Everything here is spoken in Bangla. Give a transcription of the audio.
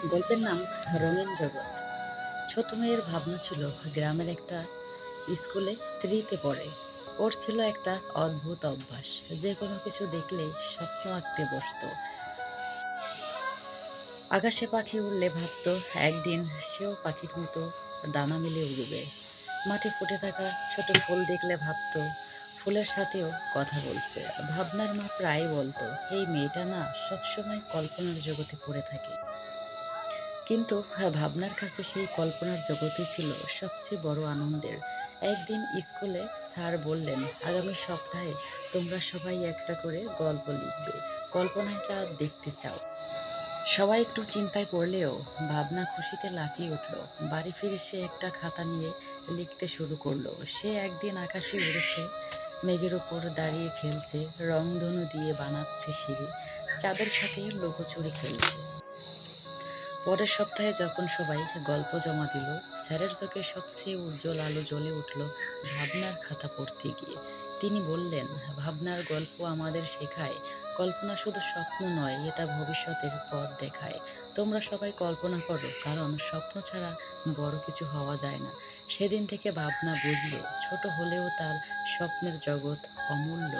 গল্পের নাম রঙিন জগৎ। ছোট মেয়ের ভাবনা ছিল গ্রামের একটা স্কুলে তে পড়ে। ওর ছিল একটা অদ্ভুত অভ্যাস, যে কোনো কিছু দেখলেই স্বপ্ন আঁকতে বসতো। আকাশে পাখি উড়লে ভাবতো একদিন সেও পাখির মতো ডানা মেলে উড়বে। মাঠে ফুটে থাকা ছোট ফুল দেখলে ভাবতো ফুলের সাথেও কথা বলছে। ভাবনার মা প্রায় বলতো, এই মেয়েটা না সবসময় কল্পনার জগতে পড়ে থাকে। কিন্তু ভাবনার কাছে সেই কল্পনার জগতই ছিল সবচেয়ে বড় আনন্দের। একদিন স্কুলে স্যার বললেন, আগামী সপ্তাহে তোমরা সবাই একটা করে গল্প লিখবে, কল্পনাটা দেখতে চাও। সবাই একটু চিন্তায় পড়লেও ভাবনা খুশিতে লাফিয়ে উঠল। বাড়ি ফিরে সে একটা খাতা নিয়ে লিখতে শুরু করলো। সে একদিন আকাশে উড়েছে, মেঘের ওপর দাঁড়িয়ে খেলছে, রংধনু দিয়ে বানাচ্ছে সিঁড়ি, চাঁদের সাথে লুকোচুরি খেলছে। পরের সপ্তাহে যখন সবাই গল্প জমা দিল, স্যারের চোখে সবচেয়ে উজ্জ্বল আলো জ্বলে উঠল ভাবনার খাতা পড়তে গিয়ে। তিনি বললেন, ভাবনার গল্প আমাদের শেখায় কল্পনা শুধু স্বপ্ন নয়, এটা ভবিষ্যতের পথ দেখায়। তোমরা সবাই কল্পনা করো, কারণ স্বপ্ন ছাড়া বড় কিছু হওয়া যায় না। সেদিন থেকে ভাবনা বুঝলো ছোট হলেও তার স্বপ্নের জগৎ অমূল্য।